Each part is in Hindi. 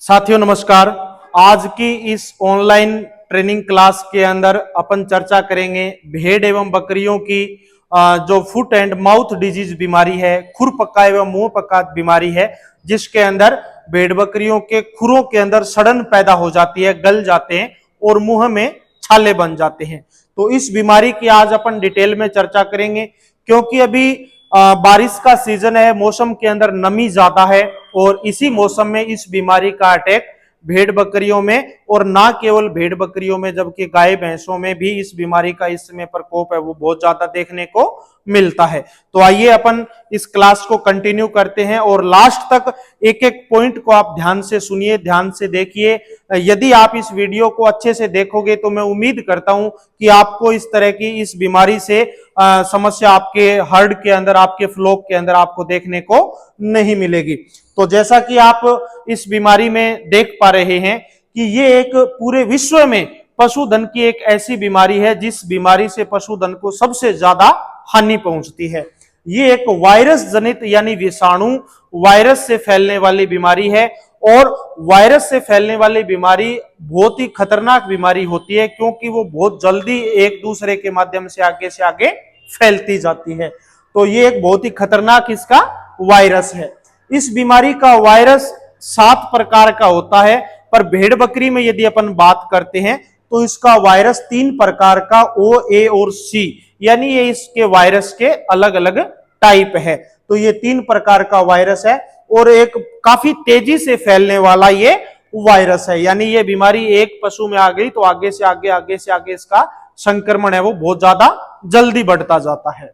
साथियों नमस्कार। आज की इस ऑनलाइन ट्रेनिंग क्लास के अंदर अपन चर्चा करेंगे भेड़ एवं बकरियों की जो फुट एंड माउथ डिजीज बीमारी है, खुर पक्का एवं मुंह पक्का बीमारी है, जिसके अंदर भेड़ बकरियों के खुरों के अंदर सड़न पैदा हो जाती है, गल जाते हैं और मुंह में छाले बन जाते हैं। तो इस बीमारी की आज अपन डिटेल में चर्चा करेंगे, क्योंकि अभी बारिश का सीजन है, मौसम के अंदर नमी ज्यादा है और इसी मौसम में इस बीमारी का अटैक भेड़ बकरियों में, और ना केवल भेड़ बकरियों में जबकि गाय भैंसों में भी इस बीमारी का इस समय प्रकोप है वो बहुत ज्यादा देखने को मिलता है। तो आइए अपन इस क्लास को कंटिन्यू करते हैं और लास्ट तक एक एक पॉइंट को आप ध्यान से सुनिए, ध्यान से देखिए। यदि आप इस वीडियो को अच्छे से देखोगे तो मैं उम्मीद करता हूं कि आपको इस तरह की इस बीमारी से समस्या आपके हर्ड के अंदर, आपके फ्लोक के अंदर आपको देखने को नहीं मिलेगी। तो जैसा कि आप इस बीमारी में देख पा रहे हैं कि ये एक पूरे विश्व में पशुधन की एक ऐसी बीमारी है जिस बीमारी से पशुधन को सबसे ज्यादा हानि पहुंचती है। ये एक वायरस जनित यानी विषाणु वायरस से फैलने वाली बीमारी है, और वायरस से फैलने वाली बीमारी बहुत ही खतरनाक बीमारी होती है, क्योंकि वो बहुत जल्दी एक दूसरे के माध्यम से आगे फैलती जाती है। तो ये एक बहुत ही खतरनाक इसका वायरस है। इस बीमारी का वायरस 7 प्रकार का होता है, पर भेड़ बकरी में यदि अपन बात करते हैं तो इसका वायरस 3 प्रकार का ओ, ए और सी, यानी ये इसके वायरस के अलग अलग टाइप है। तो ये 3 प्रकार का वायरस है और एक काफी तेजी से फैलने वाला ये वायरस है, यानी ये बीमारी एक पशु में आ गई तो आगे से आगे इसका संक्रमण है वो बहुत ज्यादा जल्दी बढ़ता जाता है।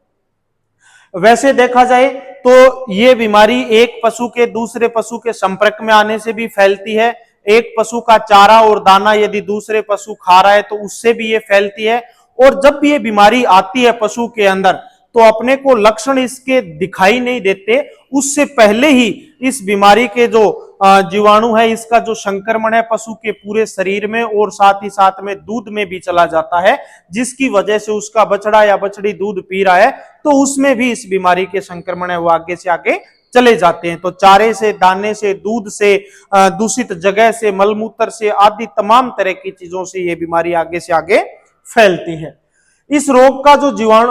वैसे देखा जाए तो ये बीमारी एक पशु के दूसरे पशु के संपर्क में आने से भी फैलती है। एक पशु का चारा और दाना यदि दूसरे पशु खा रहा है तो उससे भी ये फैलती है। और जब भी ये बीमारी आती है पशु के अंदर तो अपने को लक्षण इसके दिखाई नहीं देते, उससे पहले ही इस बीमारी के जो जीवाणु है, इसका जो संक्रमण है पशु के पूरे शरीर में और साथ ही साथ में दूध में भी चला जाता है, जिसकी वजह से उसका बछड़ा या बछड़ी दूध पी रहा है तो उसमें भी इस बीमारी के संक्रमण है वो आगे से आगे चले जाते हैं। तो चारे से, दाने से, दूध से, दूषित जगह से, मलमूत्र से आदि तमाम तरह की चीजों से ये बीमारी आगे से आगे फैलती है। इस रोग का जो जीवाणु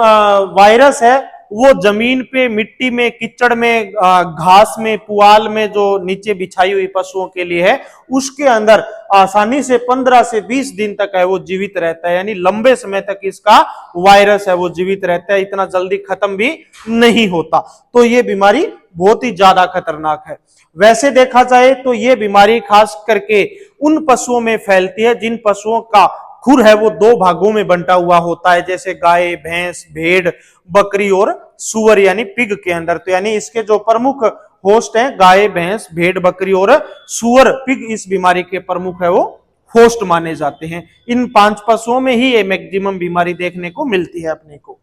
वायरस है वो जमीन पे, मिट्टी में, कीचड़ में, घास में, पुआल में जो नीचे बिछाई हुई पशुओं के लिए है उसके अंदर आसानी से 15 से 20 दिन तक है वो जीवित रहता है, यानी लंबे समय तक इसका वायरस है वो जीवित रहता है, इतना जल्दी खत्म भी नहीं होता। तो ये बीमारी बहुत ही ज्यादा खतरनाक है। वैसे देखा जाए तो ये बीमारी खास करके उन पशुओं में फैलती है जिन पशुओं का खुर है वो 2 भागों में बंटा हुआ होता है, जैसे गाय, भैंस, भेड़, बकरी और सुअर यानी पिग के अंदर। तो यानी इसके जो प्रमुख होस्ट हैं गाय, भैंस, भेड़, बकरी और सुअर, पिग इस बीमारी के प्रमुख है वो होस्ट माने जाते हैं। इन 5 पशुओं में ही ये मैक्सिमम बीमारी देखने को मिलती है अपने को।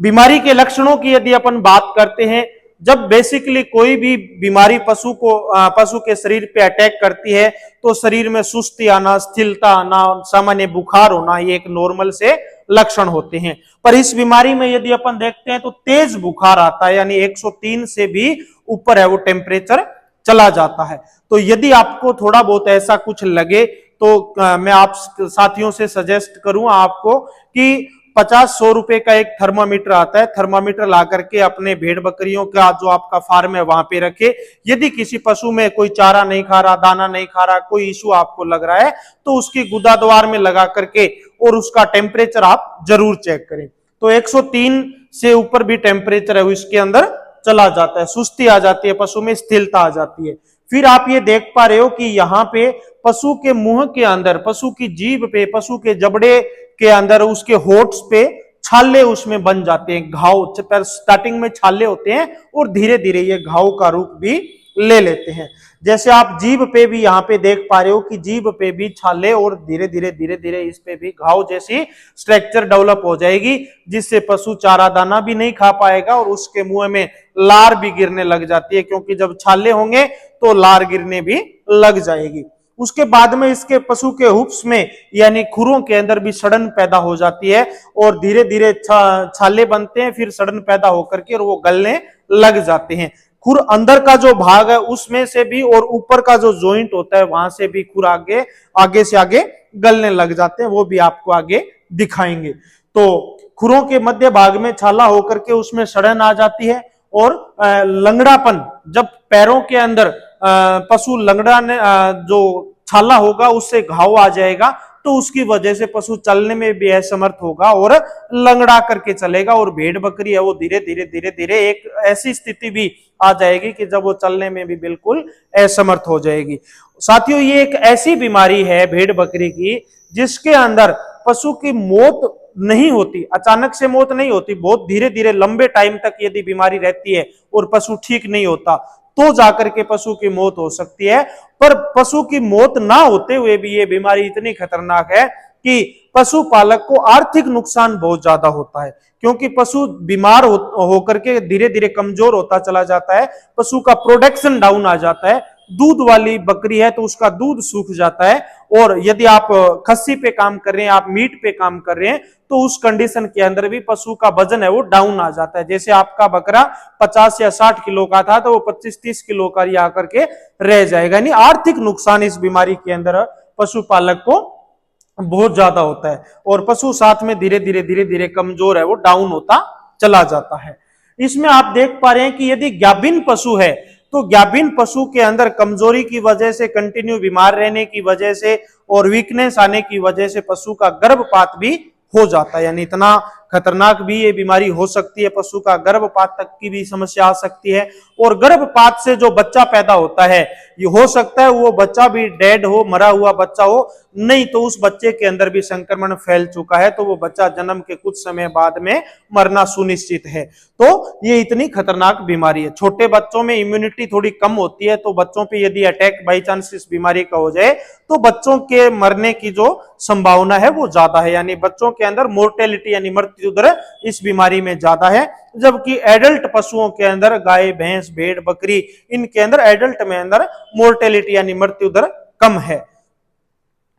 बीमारी के लक्षणों की यदि अपन बात करते हैं, जब बेसिकली कोई भी बीमारी पशु के शरीर पे अटैक करती है तो शरीर में सुस्ती आना, स्थिरता आना, सामान्य बुखार होना, ये एक नॉर्मल से लक्षण होते हैं। पर इस बीमारी में यदि अपन देखते हैं तो तेज बुखार आता है, यानी 103 से भी ऊपर है वो टेम्परेचर चला जाता है। तो यदि आपको थोड़ा बहुत ऐसा कुछ लगे तो मैं आप साथियों से सजेस्ट करूं आपको कि 50-100 रुपए का एक थर्मामीटर आता है, थर्मामीटर ला करके अपने भेड़ बकरियों का जो आपका फार्म है वहां पे रखे। यदि किसी पशु में कोई चारा नहीं खा रहा, दाना नहीं खा रहा, कोई इशू आपको लग रहा है तो उसकी गुदाद्वार में लगा करके और उसका टेम्परेचर आप जरूर चेक करें। तो 103 से ऊपर भी टेम्परेचर है वो इसके अंदर चला जाता है, सुस्ती आ जाती है, पशु में स्थिरता आ जाती है। फिर आप ये देख पा रहे हो कि यहाँ पे पशु के मुंह के अंदर, पशु की जीभ पे, पशु के जबड़े के अंदर, उसके होठ्स पे छाले उसमें बन जाते हैं, घाव। स्टार्टिंग में छाले होते हैं और धीरे धीरे ये घाव का रूप भी ले लेते हैं। जैसे आप जीभ पे भी यहाँ पे देख पा रहे हो कि जीभ पे भी छाले और धीरे धीरे इस पे भी घाव जैसी स्ट्रक्चर डेवलप हो जाएगी, जिससे पशु चारा दाना भी नहीं खा पाएगा और उसके मुंह में लार भी गिरने लग जाती है, क्योंकि जब छाले होंगे तो लार गिरने भी लग जाएगी। उसके बाद में इसके पशु के हुप्स में यानी खुरों के अंदर भी सड़न पैदा हो जाती है और धीरे धीरे छाले बनते हैं, फिर सड़न पैदा होकर के और वो गलने लग जाते हैं। खुर अंदर का जो भाग है उसमें से भी और ऊपर का जो जॉइंट होता है वहां से भी खुर आगे आगे से आगे गलने लग जाते हैं, वो भी आपको आगे दिखाएंगे। तो खुरों के मध्य भाग में छाला होकर के उसमें सड़न आ जाती है और लंगड़ापन, जब पैरों के अंदर पशु लंगड़ा ने जो छाला होगा उससे घाव आ जाएगा तो उसकी वजह से पशु चलने में भी असमर्थ होगा और लंगड़ा करके चलेगा, और भेड़ बकरी है वो धीरे धीरे धीरे धीरे एक ऐसी स्थिति भी आ जाएगी कि जब वो चलने में भी बिल्कुल असमर्थ हो जाएगी। साथियों, ये एक ऐसी बीमारी है भेड़ बकरी की जिसके अंदर पशु की मौत नहीं होती, अचानक से मौत नहीं होती, बहुत धीरे धीरे लंबे टाइम तक यदि बीमारी रहती है और पशु ठीक नहीं होता तो जाकर के पशु की मौत हो सकती है। पर पशु की मौत ना होते हुए भी ये बीमारी इतनी खतरनाक है कि पशुपालक को आर्थिक नुकसान बहुत ज्यादा होता है, क्योंकि पशु बीमार होकर के धीरे धीरे कमजोर होता चला जाता है, पशु का प्रोडक्शन डाउन आ जाता है। दूध वाली बकरी है तो उसका दूध सूख जाता है, और यदि आप खस्सी पे काम कर रहे हैं, आप मीट पे काम कर रहे हैं, तो उस कंडीशन के अंदर भी पशु का वजन है वो डाउन आ जाता है। जैसे आपका बकरा 50 या 60 किलो का था तो वो 25-30 किलो का आकर के रह जाएगा। यानी आर्थिक नुकसान इस बीमारी के अंदर पशुपालक को बहुत ज्यादा होता है, और पशु साथ में धीरे धीरे धीरे धीरे कमजोर है वो डाउन होता चला जाता है। इसमें आप देख पा रहे हैं कि यदि गाभिन पशु है तो गाभिन पशु के अंदर कमजोरी की वजह से, कंटिन्यू बीमार रहने की वजह से और वीकनेस आने की वजह से पशु का गर्भपात भी हो जाता है। यानी इतना खतरनाक भी ये बीमारी हो सकती है, पशु का गर्भपात तक की भी समस्या आ सकती है। और गर्भपात से जो बच्चा पैदा होता है ये हो सकता है वो बच्चा भी डेड हो, मरा हुआ बच्चा हो, नहीं तो उस बच्चे के अंदर भी संक्रमण फैल चुका है तो वो बच्चा जन्म के कुछ समय बाद में मरना सुनिश्चित है। तो ये इतनी खतरनाक बीमारी है। छोटे बच्चों में इम्यूनिटी थोड़ी कम होती है, तो बच्चों पे यदि अटैक बाई चांस इस बीमारी का हो जाए तो बच्चों के मरने की जो संभावना है वो ज्यादा है, यानी बच्चों के अंदर मोर्टेलिटी यानी मृत्यु दर इस बीमारी में ज्यादा है। जबकि एडल्ट पशुओं के अंदर, गाय भैंस भेड़ बकरी, इनके अंदर एडल्ट में अंदर मोर्टेलिटी यानी मृत्यु दर कम है।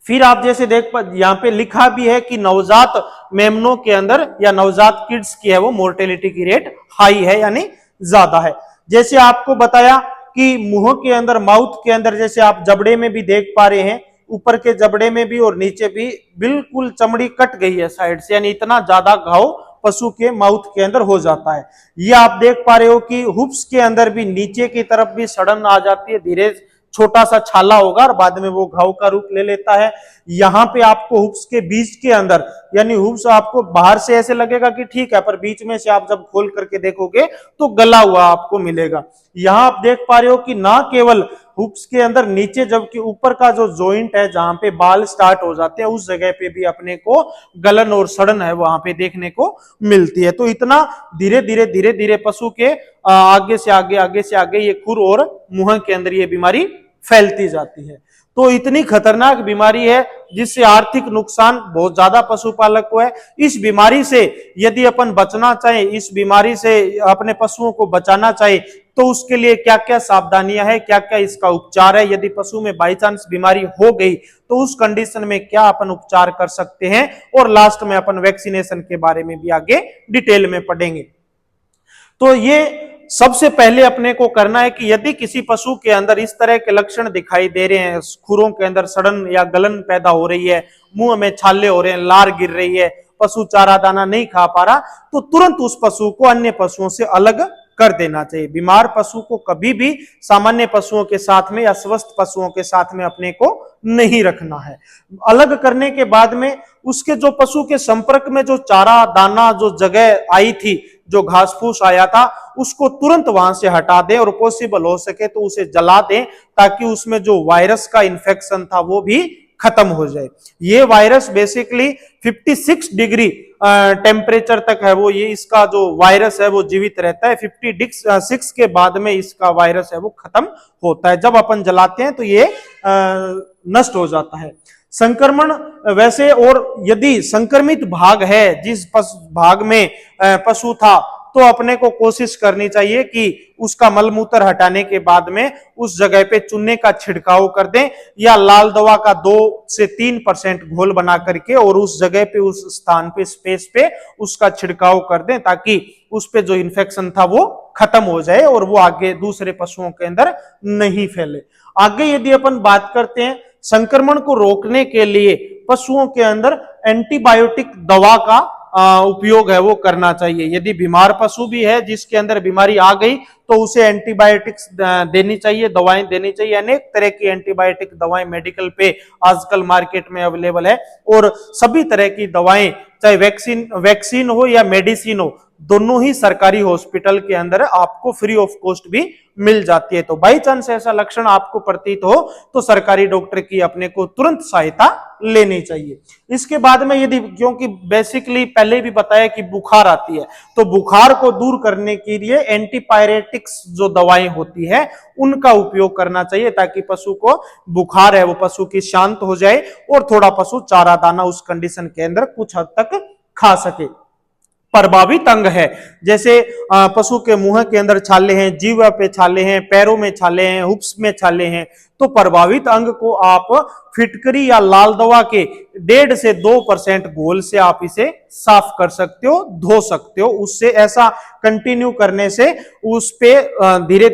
फिर आप जैसे देख यहाँ पे लिखा भी है कि नवजात मेमनों के अंदर या नवजात किड्स की है वो मोर्टेलिटी की रेट हाई है यानी ज्यादा है। जैसे आपको बताया कि मुंह के अंदर, माउथ के अंदर, जैसे आप जबड़े में भी देख पा रहे हैं, ऊपर के जबड़े में भी और नीचे भी बिल्कुल चमड़ी कट गई है साइड से, यानी इतना ज्यादा घाव पशु के माउथ के अंदर हो जाता है। ये आप देख पा रहे हो कि हुप्स के अंदर भी नीचे की तरफ भी सड़न आ जाती है, धीरे छोटा सा छाला होगा और बाद में वो घाव का रूप ले लेता है। यहाँ पे आपको हुप्स के बीच के अंदर, यानी हुप्स आपको बाहर से ऐसे लगेगा कि ठीक है, पर बीच में से आप जब खोल करके देखोगे तो गला हुआ आपको मिलेगा। यहाँ आप देख पा रहे हो कि ना केवल हुप्स के अंदर नीचे, जबकि ऊपर का जो जॉइंट है जहां पे बाल स्टार्ट हो जाते हैं उस जगह पे भी अपने को गलन और सड़न है वहां पे देखने को मिलती है। तो इतना धीरे धीरे धीरे धीरे पशु के आगे से आगे, आगे से आगे ये खुर और मुंह के अंदर ये बीमारी फैलती जाती है। तो इतनी खतरनाक बीमारी है जिससे आर्थिक नुकसान बहुत ज्यादा पशुपालक को है। इस बीमारी से यदि अपन बचना चाहे, इस बीमारी से अपने पशुओं को बचाना चाहे, तो उसके लिए क्या क्या सावधानियां है, क्या क्या इसका उपचार है, यदि पशु में बाई चांस बीमारी हो गई तो उस कंडीशन में क्या अपन उपचार कर सकते हैं, और लास्ट में अपन वैक्सीनेशन के बारे में भी आगे डिटेल में पढ़ेंगे। तो ये सबसे पहले अपने को करना है कि यदि किसी पशु के अंदर इस तरह के लक्षण दिखाई दे रहे हैं, खुरों के अंदर सड़न या गलन पैदा हो रही है, मुंह में छाले हो रहे हैं, लार गिर रही है, पशु चारा दाना नहीं खा पा रहा, तो तुरंत उस पशु को अन्य पशुओं से अलग कर देना चाहिए। बीमार पशु को कभी भी सामान्य पशुओं के साथ में या स्वस्थ पशुओं के साथ में अपने को नहीं रखना है। अलग करने के बाद में उसके जो पशु के संपर्क में जो चारा दाना जो जगह आई थी, जो घास फूस आया था, उसको तुरंत वहां से हटा दें और पॉसिबल हो सके तो उसे जला दें, ताकि उसमें जो वायरस का इन्फेक्शन था वो भी खत्म हो जाए। ये वायरस बेसिकली 56 डिग्री टेम्परेचर तक है वो, ये इसका जो वायरस है वो जीवित रहता है। 56 के बाद में इसका वायरस है वो खत्म होता है। जब अपन जलाते हैं तो ये नष्ट हो जाता है। संक्रमण वैसे, और यदि संक्रमित भाग है जिस भाग में पशु था, तो अपने को कोशिश करनी चाहिए कि उसका मलमूत्र हटाने के बाद में उस जगह पे चूने का छिड़काव कर दें, या लाल दवा का 2 से 3% घोल बना करके और उस जगह पे, उस स्थान पे, स्पेस पे उसका छिड़काव कर दें, ताकि उस पे जो इन्फेक्शन था वो खत्म हो जाए और वो आगे दूसरे पशुओं के अंदर नहीं फैले। आगे यदि अपन बात करते हैं, संक्रमण को रोकने के लिए पशुओं के अंदर एंटीबायोटिक दवा का उपयोग है वो करना चाहिए। यदि बीमार पशु भी है जिसके अंदर बीमारी आ गई तो उसे एंटीबायोटिक्स देनी चाहिए, दवाएं देनी चाहिए। अनेक तरह की एंटीबायोटिक दवाएं मेडिकल पे आजकल मार्केट में अवेलेबल है और सभी तरह की दवाएं, चाहे वैक्सीन हो या मेडिसिन हो, दोनों ही सरकारी हॉस्पिटल के अंदर आपको फ्री ऑफ कॉस्ट भी मिल जाती है। तो बाई चांस ऐसा लक्षण आपको प्रतीत हो तो सरकारी डॉक्टर की अपने को तुरंत सहायता लेनी चाहिए। इसके बाद में यदि, क्योंकि बेसिकली पहले भी बताया कि बुखार आती है, तो बुखार को दूर करने के लिए एंटीपायरेटिक्स जो दवाएं होती है उनका उपयोग करना चाहिए ताकि पशु को बुखार है वो पशु की शांत हो जाए और थोड़ा पशु चारा दाना उस कंडीशन के अंदर कुछ हद तक खा सके। प्रभावित अंग है, जैसे पशु के मुंह के अंदर छाले हैं, जीवा पे छाले हैं, पैरों में छाले हैं, हुप्स में छाले हैं, तो प्रभावित अंग को आप फिटकरी या लाल दवा के 1.5 से 2% घोल से आप इसे साफ कर सकते हो, धो सकते हो। उससे ऐसा कंटिन्यू करने से उस पे धीरे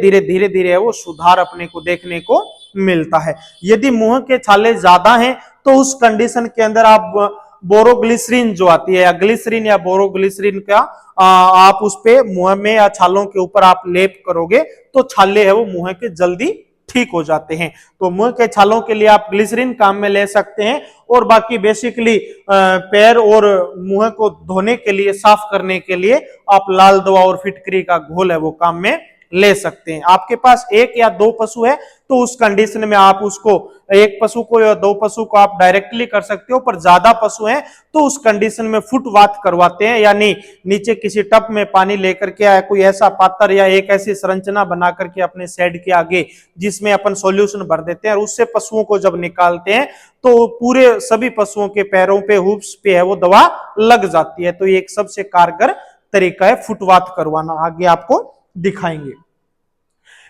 धीरे वो सुधार अपने को देखने को मिलता है। यदि मुंह के छाले ज्यादा हैं तो उस कंडीशन के अंदर आप बोरोग्लिसरीन जो आती है, या ग्लिसरीन या बोरोग्लिसरीन का आप उस पे मुंह में या छालों के ऊपर आप लेप करोगे तो छाले है वो मुंह के जल्दी ठीक हो जाते हैं। तो मुंह के छालों के लिए आप ग्लिसरीन काम में ले सकते हैं और बाकी बेसिकली पैर और मुंह को धोने के लिए, साफ करने के लिए आप लाल दवा और फिटकरी का घोल है वो काम में ले सकते हैं। आपके पास 1 या 2 पशु है तो उस कंडीशन में आप उसको, 1 पशु को या 2 पशु को आप डायरेक्टली कर सकते हो, पर ज्यादा पशु हैं तो उस कंडीशन में फुटवाथ करवाते हैं, यानी नीचे किसी टब में पानी लेकर के कोई ऐसा पात्र या एक ऐसी संरचना बना करके अपने शेड के आगे जिसमें अपन सॉल्यूशन भर देते हैं और उससे पशुओं को जब निकालते हैं तो पूरे सभी पशुओं के पैरों पे, हुप्स पे है वो दवा लग जाती है। तो ये एक सबसे कारगर तरीका है फुटवाथ करवाना, आगे आपको दिखाएंगे।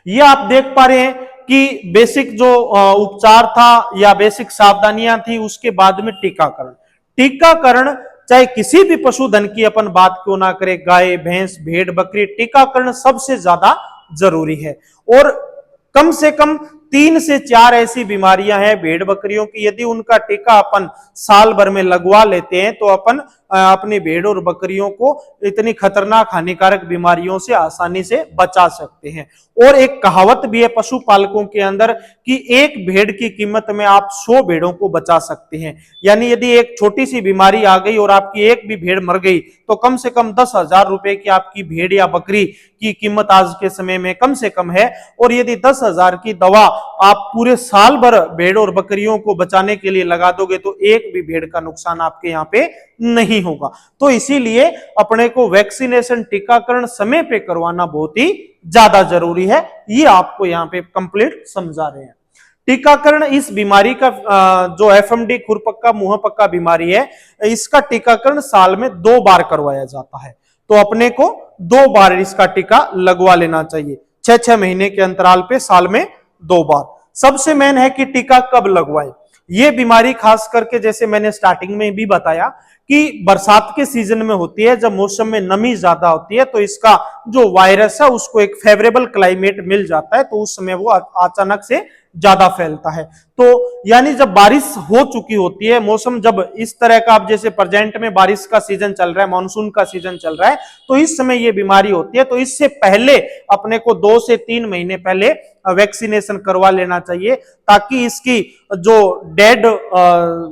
ये आप देख पा रहे हैं कि बेसिक जो उपचार था या बेसिक सावधानियां थी, उसके बाद में टीकाकरण चाहे किसी भी पशुधन की अपन बात क्यों ना करें, गाय, भैंस, भेड़, बकरी, टीकाकरण सबसे ज्यादा जरूरी है। और कम से कम 3 से 4 ऐसी बीमारियां हैं भेड़ बकरियों की, यदि उनका टीका अपन साल भर में लगवा लेते हैं तो अपन अपनी भेड़ और बकरियों को इतनी खतरनाक हानिकारक बीमारियों से आसानी से बचा सकते हैं। और एक कहावत भी है पशुपालकों के अंदर कि एक भेड़ की कीमत में आप 100 भेड़ों को बचा सकते हैं। यानी यदि एक छोटी सी बीमारी आ गई और आपकी एक भी भेड़ मर गई तो कम से कम 10,000 रुपए की आपकी भेड़ या बकरी की कीमत आज के समय में कम से कम है। और यदि 10,000 की दवा आप पूरे साल भर भेड़ और बकरियों को बचाने के लिए लगा दोगे तो एक भी भेड़ का नुकसान आपके यहाँ पे नहीं होगा। तो इसीलिए अपने को वैक्सीनेशन, टीकाकरण समय पे करवाना बहुत ही ज्यादा जरूरी है। ये आपको यहाँ पे कंप्लीट समझा रहे हैं। टीकाकरण इस बीमारी का जो एफएमडी खुरपक्का मुंह पक्का बीमारी है, इसका टीकाकरण साल में 2 बार करवाया जाता है। तो अपने को 2 बार इसका टीका लगवा लेना चाहिए, 6-6 महीने के अंतराल पे साल में 2 बार। सबसे मेन है कि टीका कब लगवाएं। ये बीमारी खास करके जैसे मैंने स्टार्टिंग में भी बताया कि बरसात के सीजन में होती है, जब मौसम में नमी ज्यादा होती है तो इसका जो वायरस है उसको एक फेवरेबल क्लाइमेट मिल जाता है, तो उस समय वो अचानक से ज्यादा फैलता है। तो यानी जब बारिश हो चुकी होती है, मौसम जब इस तरह का, अब जैसे प्रेजेंट में बारिश का सीजन चल रहा है, मानसून का सीजन चल रहा है, तो इस समय ये बीमारी होती है। तो इससे पहले अपने को 2 से 3 महीने पहले वैक्सीनेशन करवा लेना चाहिए, ताकि इसकी जो डेड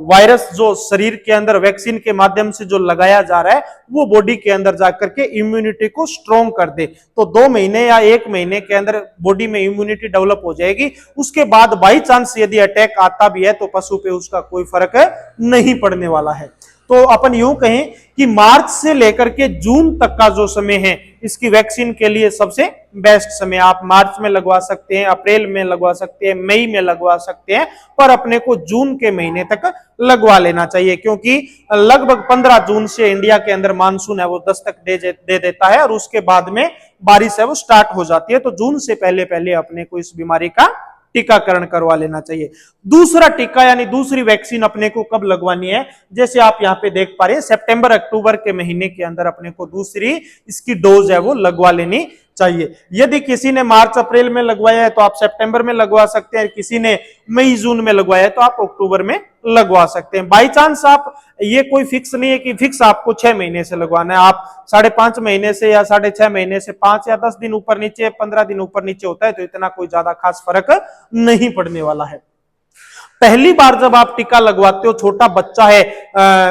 वायरस जो शरीर के अंदर वैक्सीन के माध्यम से जो लगाया जा रहा है वो बॉडी के अंदर जाकर के इम्यूनिटी को स्ट्रॉन्ग कर दे। तो 2 महीने या 1 महीने के अंदर बॉडी में इम्यूनिटी डेवलप हो जाएगी। उसके बाद बाई चांस यदि अटैक आता भी है तो पशु पे उसका कोई फर्क नहीं पड़ने वाला है। तो अपन यूं कहें कि मार्च से लेकर के जून तक का जो समय है इसकी वैक्सीन के लिए सबसे बेस्ट समय। आप मार्च में लगवा सकते हैं, अप्रैल में लगवा सकते हैं, मई में लगवा सकते हैं, पर अपने को जून के महीने तक लगवा लेना चाहिए, क्योंकि लगभग 15 जून से इंडिया के अंदर मानसून है वो दस्तक दे देता है और उसके बाद में बारिश है वो स्टार्ट हो जाती है। तो जून से पहले पहले अपने को इस बीमारी का टीकाकरण करवा लेना चाहिए। दूसरा टीका यानी दूसरी वैक्सीन अपने को कब लगवानी है, जैसे आप यहाँ पे देख पा रहे हैं सितंबर अक्टूबर के महीने के अंदर अपने को दूसरी इसकी डोज है वो लगवा लेनी चाहिए। यदि किसी ने मार्च अप्रैल में लगवाया है तो आप सितंबर में लगवा सकते हैं, किसी ने मई जून में लगवाया है तो आप अक्टूबर में लगवा सकते हैं। बाई चांस आप, ये कोई फिक्स नहीं है कि फिक्स आपको 6 महीने से लगवाना है, आप 5.5 महीने से या 6.5 महीने से 5 या 10 दिन ऊपर नीचे, 15 दिन ऊपर नीचे होता है तो इतना कोई ज्यादा खास फर्क नहीं पड़ने वाला है। पहली बार जब आप टीका लगवाते हो, छोटा बच्चा है,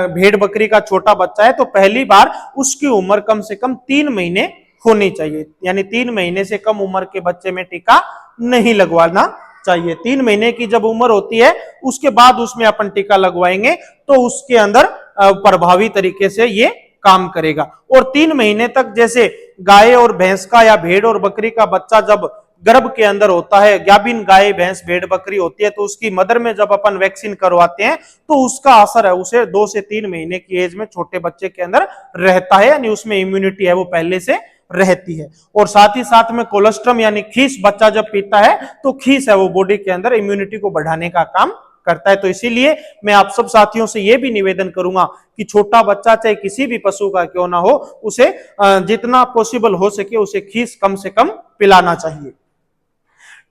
भेड़ बकरी का छोटा बच्चा है, तो पहली बार उसकी उम्र कम से कम 3 महीने होनी चाहिए, यानी 3 महीने से कम उम्र के बच्चे में टीका नहीं लगवाना चाहिए। 3 महीने की जब उम्र होती है उसके बाद उसमें अपन टीका लगवाएंगे तो उसके अंदर प्रभावी तरीके से ये काम करेगा। और 3 महीने तक, जैसे गाय और भैंस का या भेड़ और बकरी का बच्चा जब गर्भ के अंदर होता है, गाभिन गाय भैंस भेड़ बकरी होती है, तो उसकी मदर में जब अपन वैक्सीन करवाते हैं तो उसका असर है उसे 2 से 3 महीने की एज में छोटे बच्चे के अंदर रहता है, यानी उसमें इम्यूनिटी है वो पहले से रहती है। और साथ ही साथ में कोलेस्ट्रम यानी खीस बच्चा जब पीता है तो खीस है वो बॉडी के अंदर इम्यूनिटी को बढ़ाने का काम करता है। तो इसीलिए मैं आप सब साथियों से यह भी निवेदन करूंगा कि छोटा बच्चा चाहे किसी भी पशु का क्यों ना हो, उसे जितना पॉसिबल हो सके उसे खीस कम से कम पिलाना चाहिए।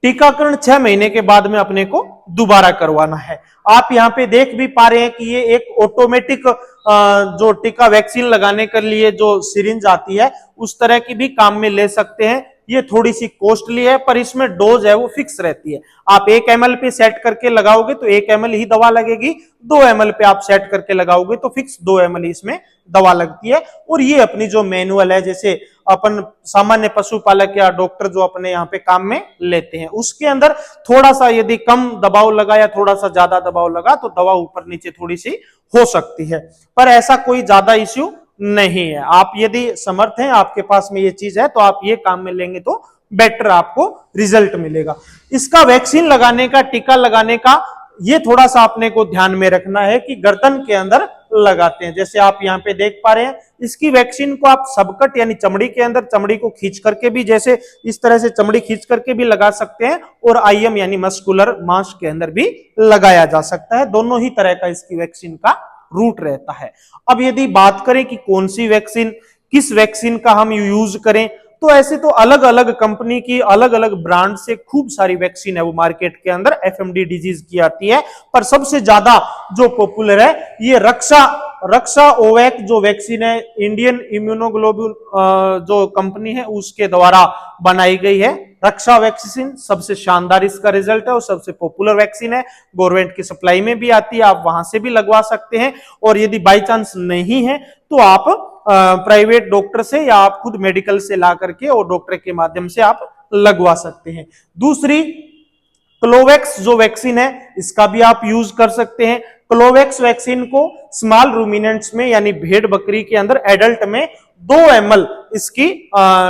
टीकाकरण 6 महीने के बाद में अपने को दोबारा करवाना है। आप यहाँ पे देख भी पा रहे हैं कि ये एक ऑटोमेटिक जो टीका वैक्सीन लगाने के लिए जो सिरिंज आती है उस तरह की भी काम में ले सकते हैं। ये थोड़ी सी कॉस्टली है पर इसमें डोज है वो फिक्स रहती है। आप 1 ml पे सेट करके लगाओगे तो 1 ml ही दवा लगेगी, 2 ml पे आप सेट करके लगाओगे तो फिक्स 2 ml इसमें दवा लगती है। और ये अपनी जो मैनुअल है, जैसे अपन सामान्य पशुपालक या डॉक्टर जो अपने यहाँ पे काम में लेते हैं, उसके अंदर थोड़ा सा यदि कम दबाव लगा या थोड़ा सा ज्यादा दबाव लगा तो दवा ऊपर नीचे थोड़ी सी हो सकती है, पर ऐसा कोई ज्यादा इश्यू नहीं है। आप यदि समर्थ हैं, आपके पास में ये चीज है, तो आप ये काम में लेंगे तो बेटर आपको रिजल्ट मिलेगा। इसका वैक्सीन लगाने का, टीका लगाने का, ये थोड़ा सा अपने को ध्यान में रखना है कि गर्दन के अंदर लगाते हैं। जैसे आप यहाँ पे देख पा रहे हैं, इसकी वैक्सीन को आप सबकट यानी चमड़ी के अंदर, चमड़ी को खींच करके भी, जैसे इस तरह से चमड़ी खींच करके भी लगा सकते हैं, और आईएम यानी मस्कुलर मांस के अंदर भी लगाया जा सकता है। दोनों ही तरह का इसकी वैक्सीन का रूट रहता है। अब यदि बात करें कि कौन सी वैक्सीन, किस वैक्सीन का हम यूज करें, तो ऐसे तो अलग अलग कंपनी की अलग अलग ब्रांड से खूब सारी वैक्सीन है वो मार्केट के अंदर एफएमडी डिजीज की आती है, पर सबसे ज्यादा जो पॉपुलर है ये रक्षा ओवैक जो वैक्सीन है, इंडियन इम्यूनोग्लोबुल जो कंपनी है उसके द्वारा बनाई गई है। रक्षा वैक्सीन सबसे शानदार इसका रिजल्ट है और सबसे पॉपुलर वैक्सीन है। गवर्नमेंट की सप्लाई में भी आती है, आप वहां से भी लगवा सकते हैं। और यदि बाई चांस नहीं है तो आप प्राइवेट डॉक्टर से या आप खुद मेडिकल से ला करके और डॉक्टर के माध्यम से आप लगवा सकते हैं। दूसरी क्लोवैक्स जो वैक्सीन है इसका भी आप यूज कर सकते हैं। क्लोवैक्स वैक्सीन को स्मॉल रूमिनेंट्स में यानी भेड़ बकरी के अंदर एडल्ट में 2 ml इसकी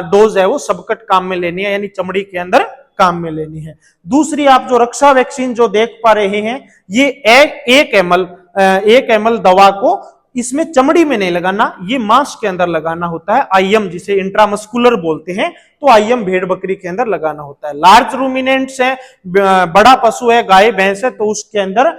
डोज है वो सबकट काम में लेनी है, यानी चमड़ी के अंदर काम में लेनी है। दूसरी आप जो रक्षा वैक्सीन जो देख पा रहे हैं, ये 1 ml दवा को इसमें चमड़ी में नहीं लगाना, ये मांस के अंदर लगाना होता है। आईएम जिसे इंट्रामस्कुलर बोलते हैं, तो आईएम भेड़ बकरी के अंदर लगाना होता है। लार्ज रूमिनेंट्स है, बड़ा पशु है, गाय भैंस है, तो उसके अंदर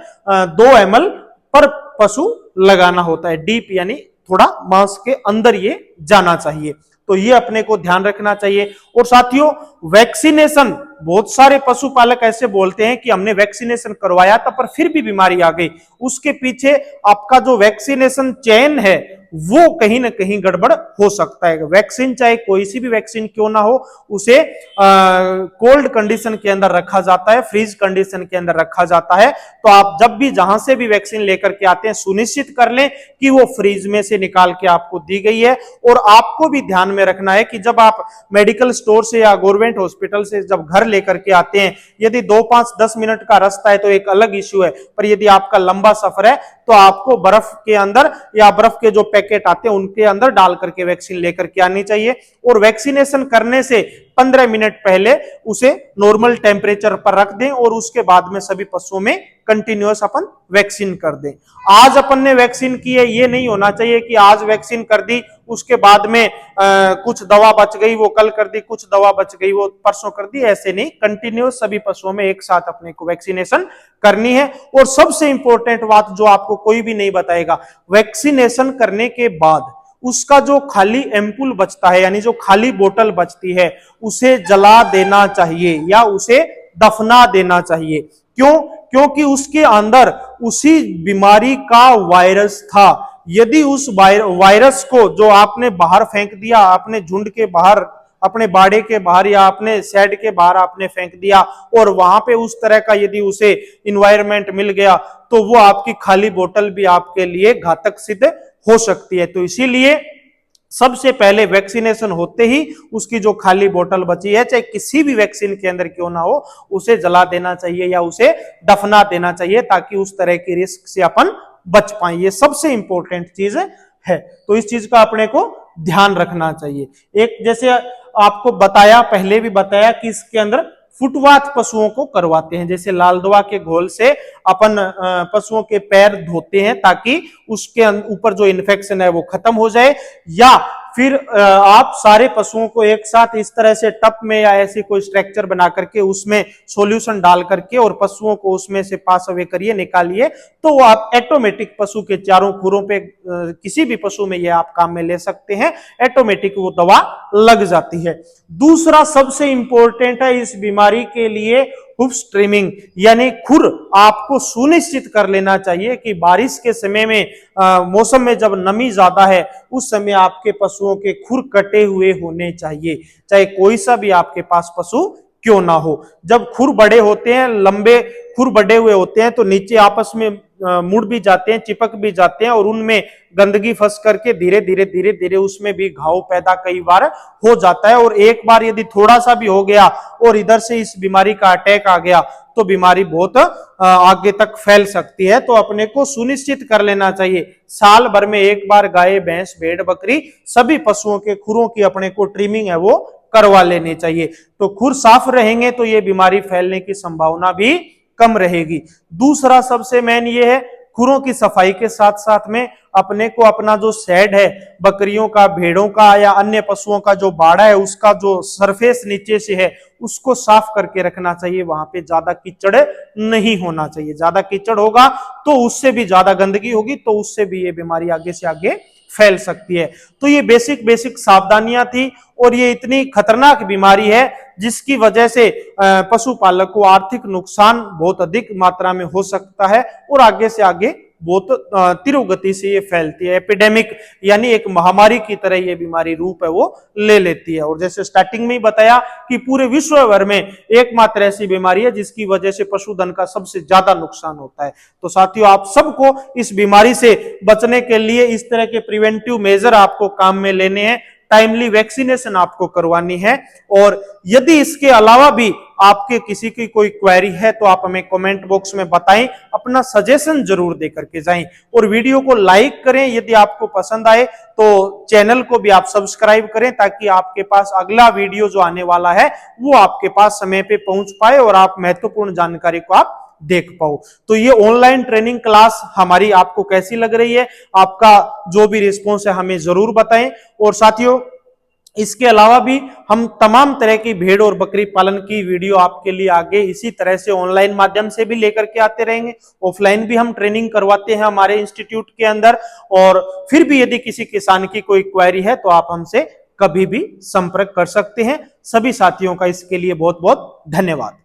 2 ml पर पशु लगाना होता है। डीप यानी थोड़ा मांस के अंदर ये जाना चाहिए, तो ये अपने को ध्यान रखना चाहिए। और साथियों, वैक्सीनेशन, बहुत सारे पशुपालक ऐसे बोलते हैं कि हमने वैक्सीनेशन करवाया था पर फिर भी बीमारी आ गई। उसके पीछे आपका जो वैक्सीनेशन चेन है वो कहीं ना कहीं गड़बड़ हो सकता है। वैक्सीन चाहे कोई सी भी वैक्सीन क्यों ना हो, उसे कोल्ड कंडीशन के अंदर रखा जाता है, फ्रीज कंडीशन के अंदर रखा जाता है। तो आप जब भी जहां से भी वैक्सीन लेकर के आते हैं सुनिश्चित कर लें कि वो फ्रीज में से निकाल के आपको दी गई है। और आपको भी ध्यान में रखना है कि जब आप मेडिकल स्टोर से या गवर्नमेंट हॉस्पिटल से जब घर लेकर के आते हैं, यदि 2, 5, 10 मिनट का रास्ता है तो एक अलग इश्यू है, पर यदि आपका लंबा सफर है तो आपको बर्फ के अंदर या बर्फ के जो पैकेट आते हैं उनके अंदर डाल करके वैक्सीन लेकर के आनी चाहिए। और वैक्सीनेशन करने से 15 मिनट पहले उसे नॉर्मल टेम्परेचर पर रख दें और उसके बाद में सभी पशुओं में कंटिन्यूअस अपन वैक्सीन कर दें। आज अपन ने वैक्सीन की है, ये नहीं होना चाहिए कि आज वैक्सीन कर दी उसके बाद में कुछ दवा बच गई वो कल कर दी, कुछ दवा बच गई वो परसों कर दी, ऐसे नहीं। कंटिन्यूअस सभी पशुओं में एक साथ अपने को वैक्सीनेशन करनी है। और सबसे इंपॉर्टेंट बात जो आपको कोई भी नहीं बताएगा, वैक्सीनेशन करने के बाद उसका जो खाली एम्पुल बचता है यानी जो खाली बोतल बचती है उसे जला देना चाहिए या उसे दफना देना चाहिए। क्यों? क्योंकि उसके अंदर उसी बीमारी का वायरस था। यदि उस वायरस को जो आपने बाहर फेंक दिया, अपने झुंड के बाहर, अपने बाड़े के बाहर या अपने शेड के बाहर आपने फेंक दिया और वहां पे उस तरह का यदि उसे इन्वायरमेंट मिल गया तो वो आपकी खाली बोतल भी आपके लिए घातक सिद्ध हो सकती है। तो इसीलिए सबसे पहले वैक्सीनेशन होते ही उसकी जो खाली बोतल बची है, चाहे किसी भी वैक्सीन के अंदर क्यों ना हो, उसे जला देना चाहिए या उसे दफना देना चाहिए ताकि उस तरह की रिस्क से अपन बच पाए। ये सबसे इंपॉर्टेंट चीज है। तो इस चीज का अपने को ध्यान रखना चाहिए। एक जैसे आपको बताया, पहले भी बताया कि इसके अंदर फुटवाथ पशुओं को करवाते हैं। जैसे लाल दवा के घोल से अपन पशुओं के पैर धोते हैं ताकि उसके ऊपर जो इन्फेक्शन है वो खत्म हो जाए, या फिर आप सारे पशुओं को एक साथ इस तरह से टप में या ऐसे कोई स्ट्रक्चर बना करके उसमें सॉल्यूशन डाल करके और पशुओं को उसमें से पास अवे करिए, निकालिए, तो वो आप ऑटोमेटिक पशु के चारों खुरों पे किसी भी पशु में ये आप काम में ले सकते हैं, ऑटोमेटिक वो दवा लग जाती है। दूसरा सबसे इंपॉर्टेंट है इस बीमारी के लिए हुफ्स ट्रिमिंग, यानी खुर आपको सुनिश्चित कर लेना चाहिए कि बारिश के समय में मौसम में जब नमी ज्यादा है उस समय आपके पशुओं के खुर कटे हुए होने चाहिए, चाहे कोई सा भी आपके पास पशु क्यों ना हो। जब खुर बड़े होते हैं, लंबे खुर बड़े हुए होते हैं, तो नीचे आपस में मुड़ भी जाते हैं, चिपक भी जाते हैं और उनमें गंदगी फंस करके धीरे धीरे उसमें भी घाव पैदा कई बार हो जाता है। और एक बार यदि थोड़ा सा भी हो गया और इधर से इस बीमारी का अटैक आ गया तो बीमारी बहुत आगे तक फैल सकती है। तो अपने को सुनिश्चित कर लेना चाहिए साल भर में एक बार गाय, भैंस, भेड़, बकरी सभी पशुओं के खुरों की अपने को ट्रिमिंग है वो करवा लेनी चाहिए। तो खुर साफ रहेंगे तो ये बीमारी फैलने की संभावना भी कम रहेगी। दूसरा सबसे मेन ये है, खुरों की सफाई के साथ साथ में अपने को अपना जो शेड है, बकरियों का, भेड़ों का या अन्य पशुओं का जो बाड़ा है उसका जो सरफेस नीचे से है उसको साफ करके रखना चाहिए। वहां पे ज्यादा कीचड़ नहीं होना चाहिए। ज्यादा कीचड़ होगा तो उससे भी ज्यादा गंदगी होगी तो उससे भी ये बीमारी आगे से आगे फैल सकती है। तो ये बेसिक सावधानियां थी और ये इतनी खतरनाक बीमारी है जिसकी वजह से पशुपालक को आर्थिक नुकसान बहुत अधिक मात्रा में हो सकता है और आगे से आगे बहुत तीव्र गति से ये फैलती है। एपिडेमिक यानी एक महामारी की तरह ये बीमारी रूप है वो ले लेती है। और जैसे स्टार्टिंग में ही बताया कि पूरे विश्व भर में एकमात्र ऐसी बीमारी है जिसकी वजह से पशुधन का सबसे ज्यादा नुकसान होता है। तो साथियों, आप सबको इस बीमारी से बचने के लिए इस तरह के प्रिवेंटिव मेजर आपको काम में लेने हैं, टाइमली वैक्सीनेशन आपको करवानी है। और यदि इसके अलावा भी आपके किसी की कोई क्वेरी है तो आप हमें कमेंट बॉक्स में बताएं, अपना सजेशन जरूर दे करके जाएं और वीडियो को लाइक करें। यदि आपको पसंद आए तो चैनल को भी आप सब्सक्राइब करें ताकि आपके पास अगला वीडियो जो आने वाला है वो आपके पास समय पे पहुंच पाए और आप महत्वपूर्ण जानकारी को आप देख पाओ। तो ये ऑनलाइन ट्रेनिंग क्लास हमारी आपको कैसी लग रही है, आपका जो भी रिस्पॉन्स है हमें जरूर बताएं। और साथियों, इसके अलावा भी हम तमाम तरह की भेड़ और बकरी पालन की वीडियो आपके लिए आगे इसी तरह से ऑनलाइन माध्यम से भी लेकर के आते रहेंगे। ऑफलाइन भी हम ट्रेनिंग करवाते हैं हमारे इंस्टीट्यूट के अंदर। और फिर भी यदि किसी किसान की कोई क्वेरी है तो आप हमसे कभी भी संपर्क कर सकते हैं। सभी साथियों का इसके लिए बहुत बहुत धन्यवाद।